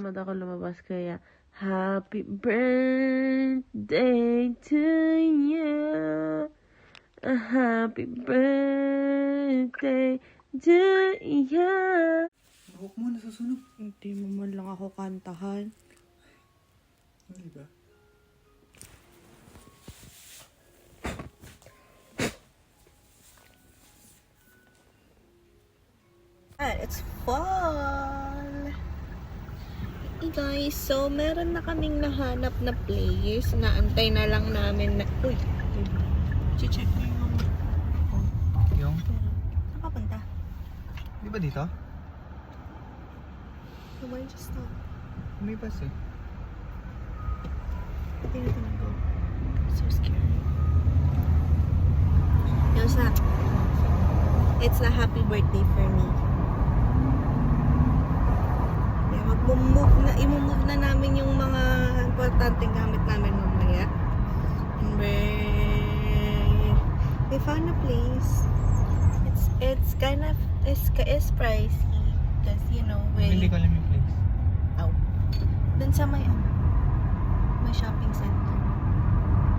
tamad ako lumabas kaya happy birthday to you. A happy birthday to you. Huwag mo, nasusunog. Hindi mo man lang ako kantahan. Ano ba? It's fall! Hey guys, so meron na kaming nahanap na place. Naantay na lang namin na... Uy! Check mo yung... Yung? Saan ka punta? Di ba dito? Why just stop? May bus eh. I think I'm gonna go. So scary. Yosa, it's a happy birthday for me. I-move na namin yung mga importanteng gamit namin mamaya. And we found a place. It's kind of it's pricey because you know Hindi ko alam yung place. dun sa may shopping center.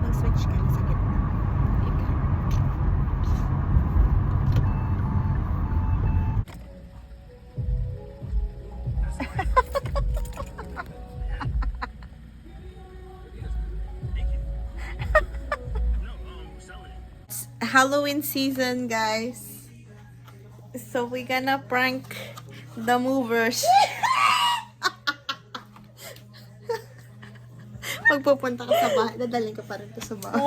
Mag-switch ka sa gitna. Ika. It's Halloween season, guys. So we're gonna prank the movers. Pagpupunta ka sa bahay, dadalhin ka pa rin to sa bahay.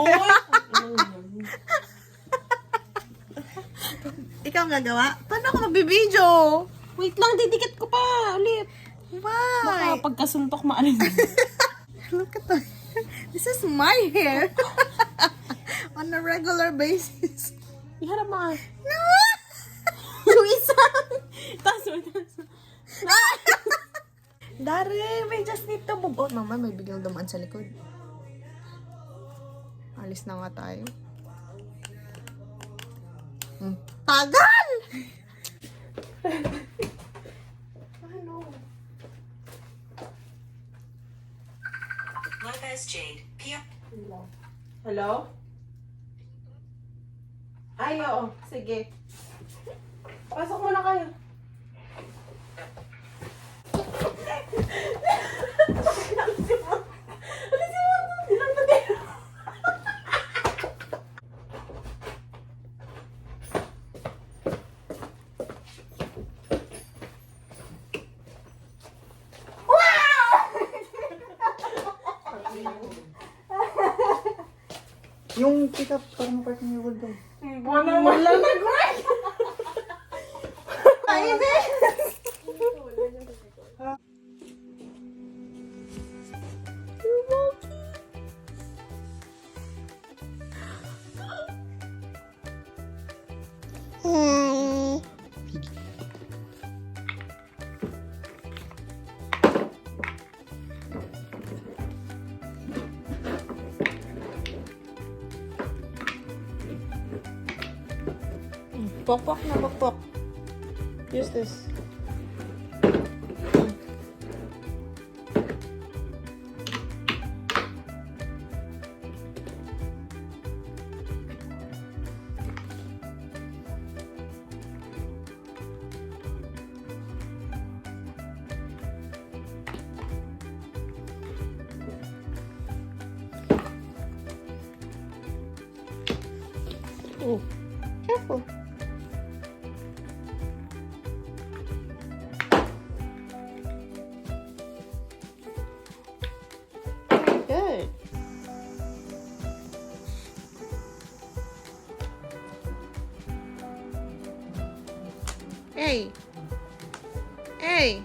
Ikaw ang gagawa? Paano ako magbibideo? Wait lang, didikit ko pa ulit. Why? Baka pagkasuntok maalis. Look at that. This is my hair. On a regular basis. Iharap mga. No! Yung isa. Taso. Dari, may just need to move out. Mama, may biglang dumaan sa likod. Alis na nga tayo. Tagal! Ano? Lopez Jade, Pia. Hello? Ay, oo. Sige. Pasok muna kayo. Yung pick-up, parang parking yung gold doon. Wala mo lang nag-work. Pokpok na pokpok. Use this. Oh, careful. Good. Hey. Hey.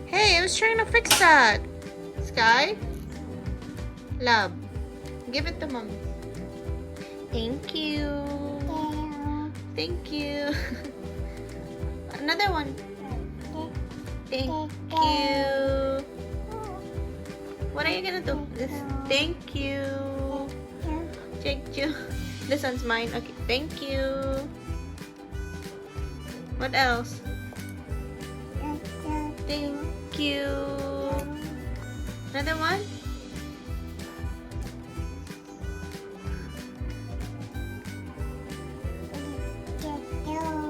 Hey, I was trying to fix that. Sky? Love. Give it to mommy. Thank you. Thank you. Another one. Thank you. What are you gonna do? This. Thank you. Thank you. This one's mine. Okay. Thank you. What else? Thank you. Another one?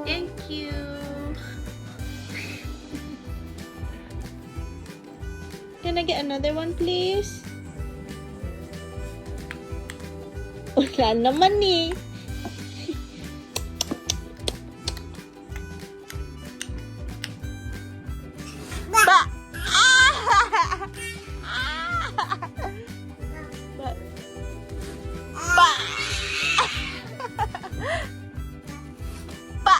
Thank you. Can I get another one, please? Wala naman eh. Ba! Ah! Ba! Ba! Ba!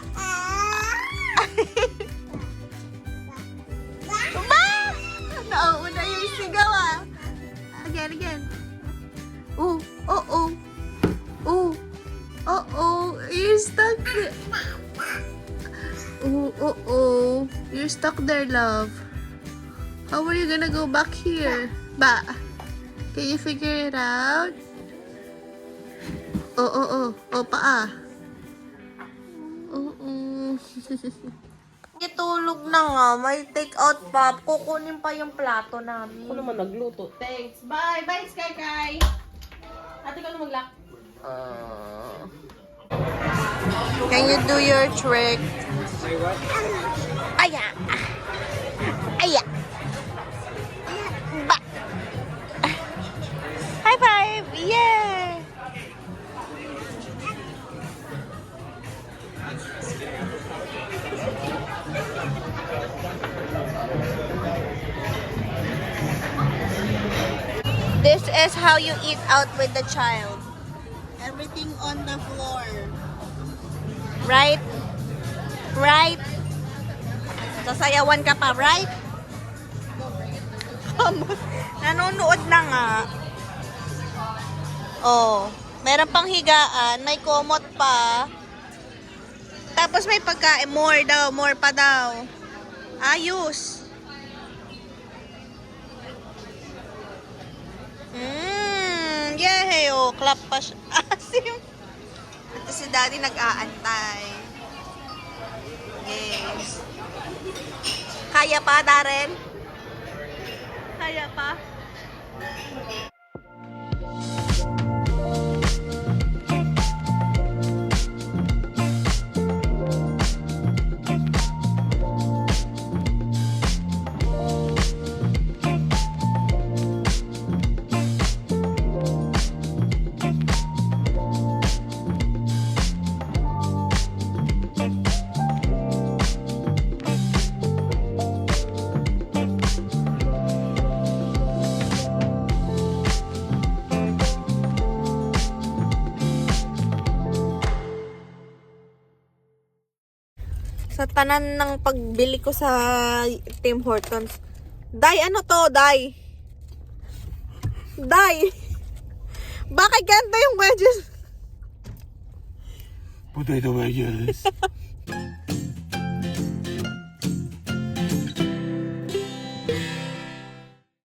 Ba! Nauuna yung sigaw ah. Again. Oh, oh, oh. Oh, oh, oh. You're stuck. Oh, oh, oh. You're stuck there, love. How are you gonna go back here? Ba? Can you figure it out? Oh, oh, oh. Oh, paa. Oh, oh. Itulog na nga. May take out pa. Kukunin pa yung plato namin. Ako naman nagluto. Thanks. Bye. Bye, Sky Kai. Ate ka na mag-lock. Can you do your trick? Aya! Aya! Ba! High five! Yeah! This is how you eat out with the child. Everything on the floor. Right? Right? Sasayawan ka pa, right? Nanonood na nga. Oh, meron pang higaan, may komot pa. Tapos may pagkain, more pa daw. Ayos. Yay, oh, clap pa siya. Asim. Ito si Daddy nag-aantay. Yes. Kaya pa, Darren? Kaya pa? Sa tanan ng pagbili ko sa Tim Hortons. Day, ano to, Day? Day! Bakit ganito yung wedges? Potato wedges.